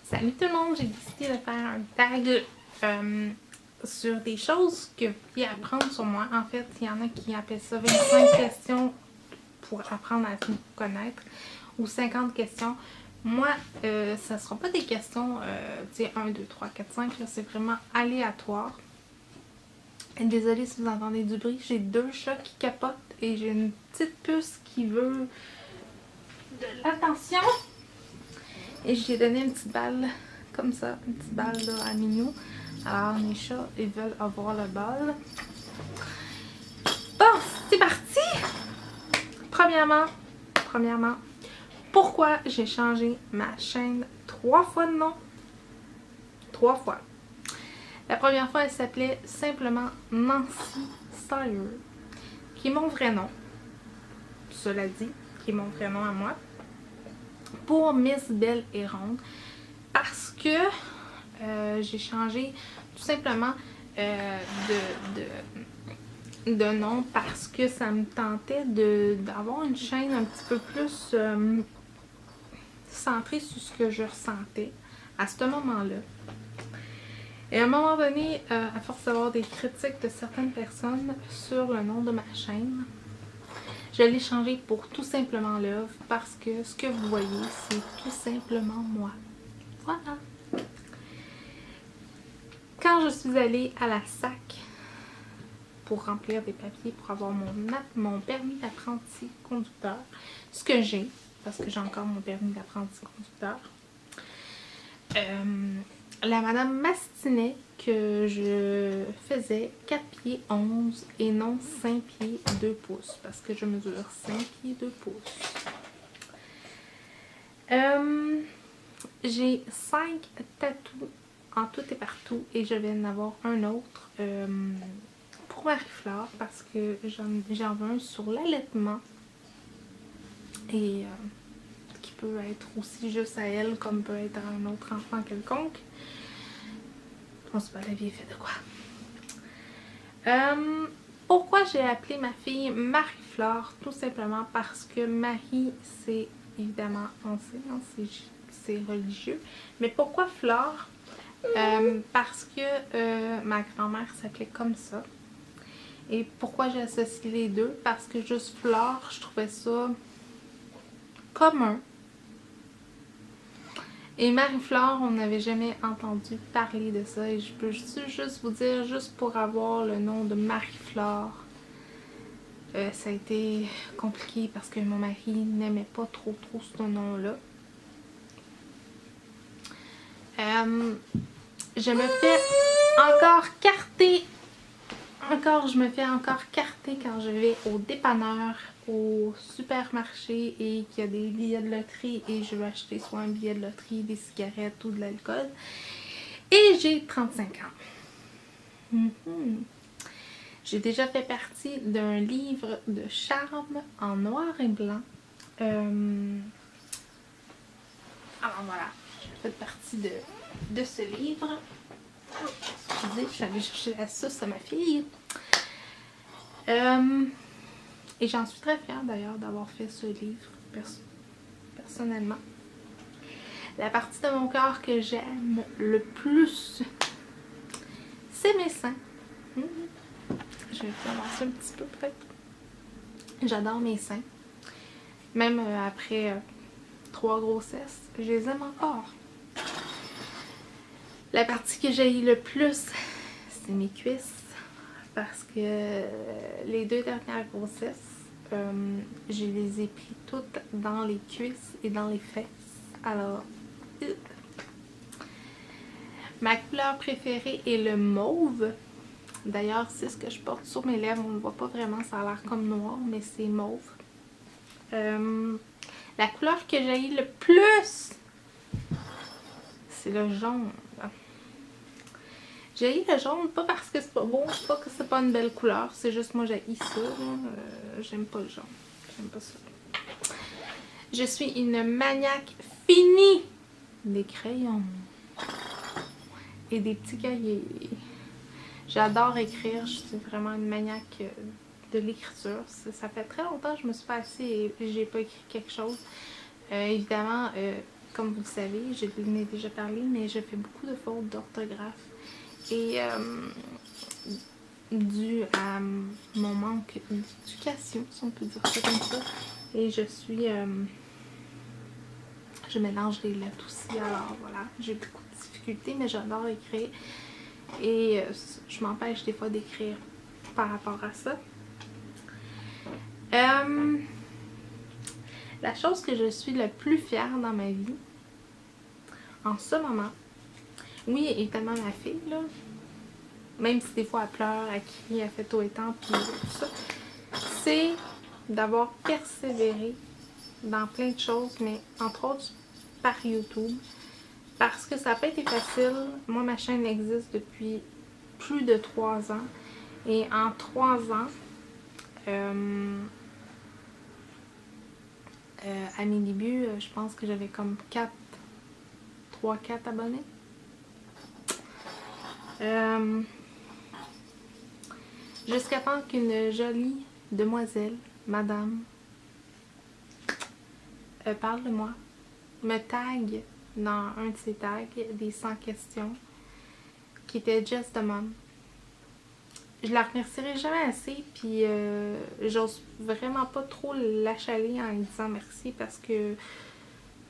Salut tout le monde, j'ai décidé de faire un tag sur des choses que vous pouvez apprendre sur moi. En fait, il y en a qui appellent ça 25 questions pour apprendre à vous connaître ou 50 questions. Moi, ça ne sera pas des questions, tu sais, 1, 2, 3, 4, 5, c'est vraiment aléatoire. Désolée si vous entendez du bruit, j'ai deux chats qui capotent et j'ai une petite puce qui veut de l'attention. Et j'ai donné une petite balle comme ça, une petite balle là, à Minou. Alors mes chats, ils veulent avoir la balle. Bon, c'est parti! Premièrement, pourquoi j'ai changé ma chaîne 3 fois de nom? 3 fois. La première fois, elle s'appelait simplement Nancy Sawyer, qui est mon vrai nom. Cela dit, qui est mon vrai nom à moi. Pour Miss Belle et Ronde, parce que j'ai changé tout simplement de nom parce que ça me tentait d'avoir une chaîne un petit peu plus centrée sur ce que je ressentais à ce moment-là. Et à un moment donné, à force d'avoir des critiques de certaines personnes sur le nom de ma chaîne, je l'ai changé pour tout simplement Love parce que ce que vous voyez, c'est tout simplement moi. Voilà. Quand je suis allée à la SAC pour remplir des papiers pour avoir mon permis d'apprenti conducteur, ce que j'ai, parce que j'ai encore mon permis d'apprenti conducteur, la madame m'astinait que je faisais 4 pieds 11 et non 5 pieds 2 pouces parce que je mesure 5 pieds 2 pouces. J'ai 5 tatous en tout et partout et je vais en avoir un autre pour Marie-Flore parce que j'en veux un sur l'allaitement et qui peut être aussi juste à elle comme peut être à un autre enfant quelconque. On se bat, la vie est faite de quoi? Pourquoi j'ai appelé ma fille Marie-Flore? Tout simplement parce que Marie, c'est évidemment, on sait, c'est religieux. Mais pourquoi Flore? Parce que ma grand-mère s'appelait comme ça. Et pourquoi j'ai associé les deux? Parce que juste Flore, je trouvais ça commun. Et Marie-Flore, on n'avait jamais entendu parler de ça. Et je peux juste vous dire, juste pour avoir le nom de Marie-Flore, ça a été compliqué parce que mon mari n'aimait pas trop ce nom-là. Je me fais encore carter. Je me fais encore carter quand je vais au dépanneur, au supermarché et qu'il y a des billets de loterie et je veux acheter soit un billet de loterie, des cigarettes ou de l'alcool. Et j'ai 35 ans. J'ai déjà fait partie d'un livre de charme en noir et blanc. Alors voilà, j'ai fait partie de ce livre. Excusez, je suis allée chercher la sauce à ma fille. Et j'en suis très fière d'ailleurs d'avoir fait ce livre personnellement. La partie de mon corps que j'aime le plus, c'est mes seins. Je vais commencer un petit peu peut-être. J'adore mes seins. Même après 3 grossesses, je les aime encore. La partie que j'ai le plus, c'est mes cuisses. Parce que les 2 dernières grossesses, je les ai pris toutes dans les cuisses et dans les fesses. Alors, ma couleur préférée est le mauve. D'ailleurs, c'est ce que je porte sur mes lèvres. On ne le voit pas vraiment, ça a l'air comme noir, mais c'est mauve. La couleur que j'ai le plus, c'est le jaune. J'ai le jaune, pas parce que c'est pas beau, pas que c'est pas une belle couleur, c'est juste moi j'ai ça. J'aime pas le jaune. J'aime pas ça. Je suis une maniaque finie des crayons et des petits cahiers. J'adore écrire, je suis vraiment une maniaque de l'écriture. Ça fait très longtemps que je me suis pas assise et j'ai pas écrit quelque chose. Évidemment, comme vous le savez, je vous en ai déjà parlé, mais je fais beaucoup de fautes d'orthographe. Et dû à mon manque d'éducation, si on peut dire ça comme ça. Et je mélange les lettres aussi, alors voilà, j'ai beaucoup de difficultés, mais j'adore écrire. Et je m'empêche des fois d'écrire par rapport à ça. La chose que je suis le plus fière dans ma vie, en ce moment, oui, évidemment ma fille, là, même si des fois elle pleure, elle crie, elle fait tout et temps, puis tout ça, c'est d'avoir persévéré dans plein de choses, mais entre autres par YouTube, parce que ça n'a pas été facile. Moi, ma chaîne existe depuis plus de 3 ans, et en 3 ans, à mes débuts, je pense que j'avais comme 3-4 abonnés. Jusqu'à temps qu'une jolie demoiselle, madame, parle de moi, me tag dans un de ses tags, des 100 questions, qui était Just the Mom. Je la remercierai jamais assez, puis j'ose vraiment pas trop l'achaler en lui disant merci parce que,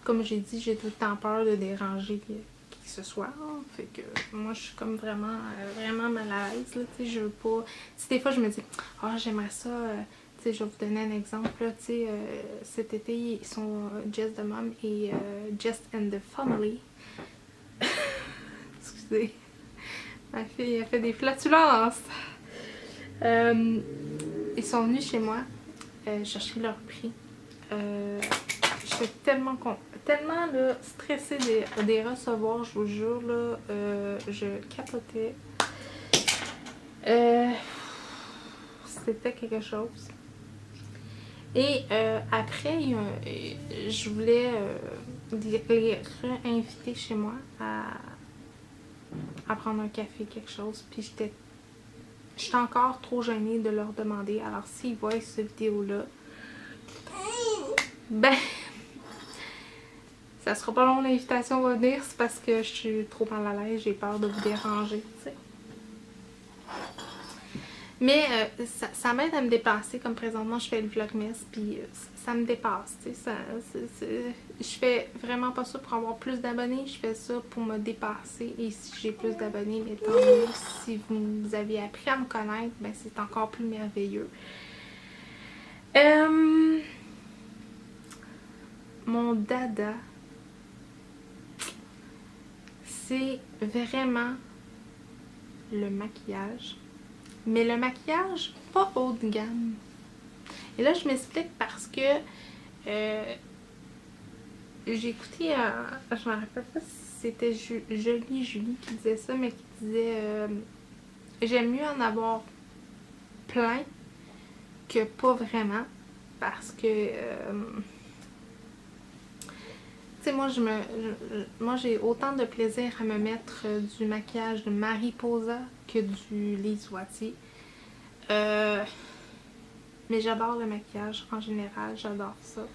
comme j'ai dit, j'ai tout le temps peur de déranger qui que ce soit. Hein. Fait que moi, je suis comme vraiment mal à l'aise. Là, je veux pas. T'sais, des fois, je me dis, ah, j'aimerais ça. Je vais vous donner un exemple. Là, cet été, ils sont Just the Mom et Just and the Family. Excusez. Ma fille a fait des flatulences. Ils sont venus chez moi chercher leur prix. J'étais tellement là, stressée de les recevoir, je vous jure, là, je capotais. C'était quelque chose. Et après, je voulais les réinviter chez moi à prendre un café, quelque chose. Puis j'étais encore trop gênée de leur demander. Alors s'ils voient cette vidéo-là, ben, ça sera pas long, l'invitation va venir. C'est parce que je suis trop mal à l'aise, j'ai peur de vous déranger, tu sais. Mais ça m'aide à me dépasser, comme présentement je fais le vlogmas, puis ça me dépasse, tu sais. Je fais vraiment pas ça pour avoir plus d'abonnés, je fais ça pour me dépasser. Et si j'ai plus d'abonnés, mais tant mieux. Si vous avez appris à me connaître, ben c'est encore plus merveilleux. Mon dada, c'est vraiment le maquillage. Mais le maquillage, pas haut de gamme. Et là, je m'explique parce que j'ai écouté, je me rappelle pas si c'était Julie qui disait ça, mais qui disait j'aime mieux en avoir plein que pas vraiment. Parce que, tu sais, moi j'ai autant de plaisir à me mettre du maquillage de Mariposa que du Lise Wattier. Mais j'adore le maquillage en général, j'adore ça.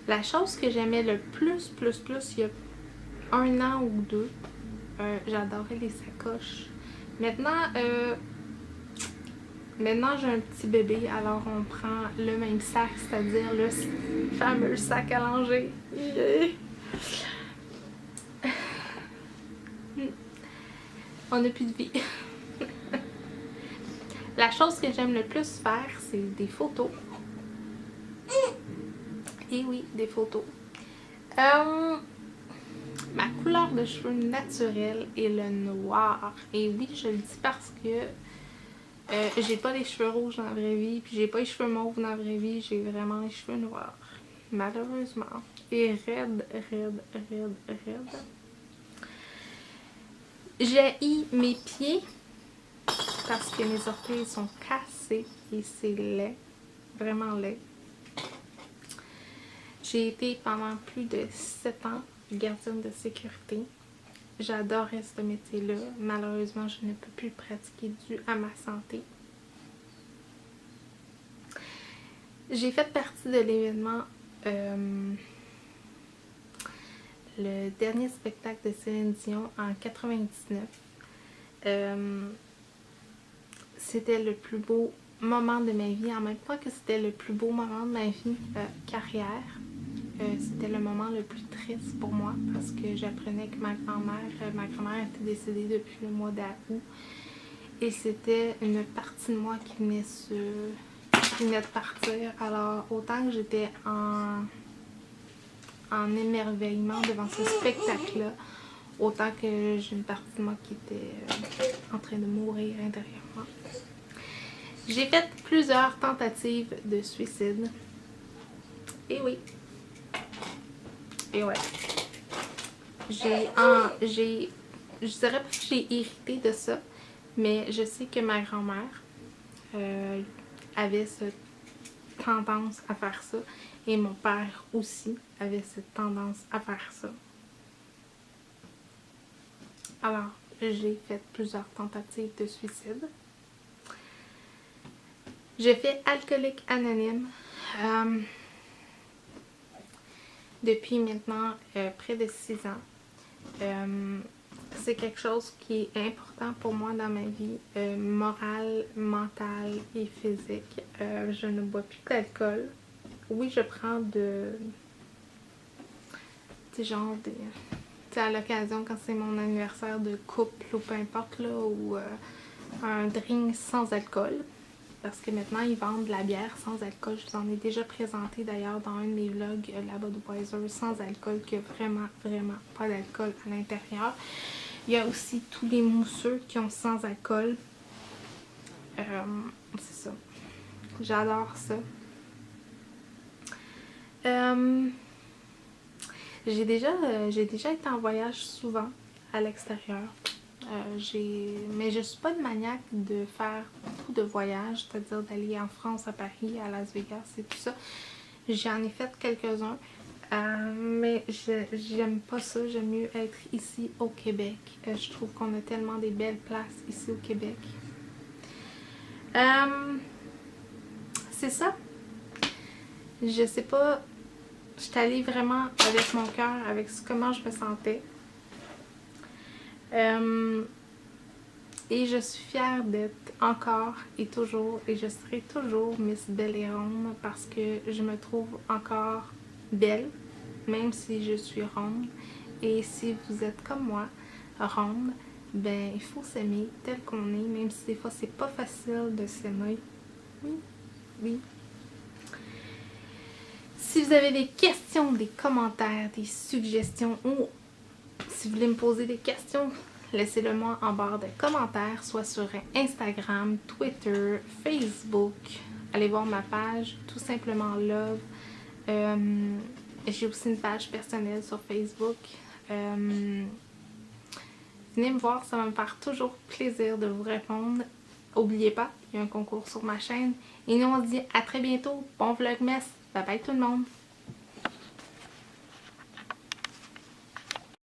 La chose que j'aimais le plus, il y a 1 an ou 2, j'adorais les sacoches. Maintenant, j'ai un petit bébé, alors on prend le même sac, c'est-à-dire le fameux sac à langer. Yeah. On n'a plus de vie. La chose que j'aime le plus faire, c'est des photos. Et oui, des photos. Ma couleur de cheveux naturelle est le noir. Et oui, je le dis parce que j'ai pas les cheveux rouges dans la vraie vie, puis j'ai pas les cheveux mauves dans la vraie vie, j'ai vraiment les cheveux noirs. Malheureusement. Et raide. J'ai mes pieds parce que mes orteils sont cassés et c'est laid. Vraiment laid. J'ai été pendant plus de 7 ans gardienne de sécurité. J'adorais ce métier-là. Malheureusement, je ne peux plus le pratiquer dû à ma santé. J'ai fait partie de l'événement, le dernier spectacle de Céline Dion en 99. C'était le plus beau moment de ma vie, en même temps que c'était le plus beau moment de ma vie carrière. C'était le moment le plus triste pour moi parce que j'apprenais que ma grand-mère était décédée depuis le mois d'août et c'était une partie de moi qui venait de partir. Alors autant que j'étais en émerveillement devant ce spectacle-là, autant que j'ai une partie de moi qui était en train de mourir intérieurement. J'ai fait plusieurs tentatives de suicide. Et oui. Et ouais. Je dirais pas que j'ai hérité de ça, mais je sais que ma grand-mère avait cette tendance à faire ça. Et mon père aussi avait cette tendance à faire ça. Alors, j'ai fait plusieurs tentatives de suicide. J'ai fait Alcoolique Anonyme depuis maintenant près de 6 ans. C'est quelque chose qui est important pour moi dans ma vie, morale, mentale et physique. Je ne bois plus d'alcool. Oui, je prends genre à l'occasion quand c'est mon anniversaire de couple ou peu importe là, ou un drink sans alcool. Parce que maintenant, ils vendent de la bière sans alcool. Je vous en ai déjà présenté d'ailleurs dans un de mes vlogs, la Budweiser sans alcool, qui a vraiment, vraiment pas d'alcool à l'intérieur. Il y a aussi tous les mousseux qui ont sans alcool. C'est ça. J'adore ça. J'ai déjà été en voyage souvent à l'extérieur. Mais je suis pas de maniaque de faire beaucoup de voyages, c'est-à-dire d'aller en France, à Paris, à Las Vegas et tout ça. J'en ai fait quelques-uns, mais j'aime pas ça. J'aime mieux être ici au Québec. Je trouve qu'on a tellement des belles places ici au Québec. C'est ça. Je sais pas, je suis allée vraiment avec mon cœur, avec comment je me sentais. Et je suis fière d'être encore et toujours, et je serai toujours Miss Belle et Ronde parce que je me trouve encore belle, même si je suis ronde. Et si vous êtes comme moi, ronde, ben il faut s'aimer tel qu'on est, même si des fois c'est pas facile de s'aimer. Oui, oui. Si vous avez des questions, des commentaires, des suggestions ou si vous voulez me poser des questions, laissez-le moi en barre de commentaires, soit sur Instagram, Twitter, Facebook. Allez voir ma page, tout simplement Love. J'ai aussi une page personnelle sur Facebook. Venez me voir, ça va me faire toujours plaisir de vous répondre. N'oubliez pas, il y a un concours sur ma chaîne. Et nous on se dit à très bientôt. Bon vlogmas. Bye bye tout le monde.